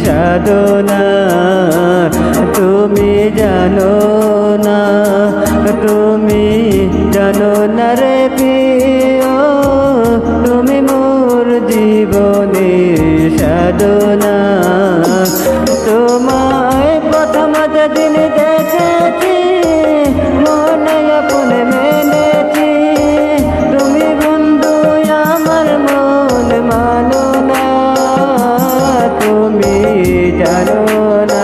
সাধনা তুমি জানো না, তুমি জানো না রে প্রিয়, তুমি মোর জীবনের সাধনা। তোমায় প্রথম যেদিন দেখেছি মনে আপনে মেনেছি, তুমি বন্ধু আমার মন মানো না, তুমি জানো না।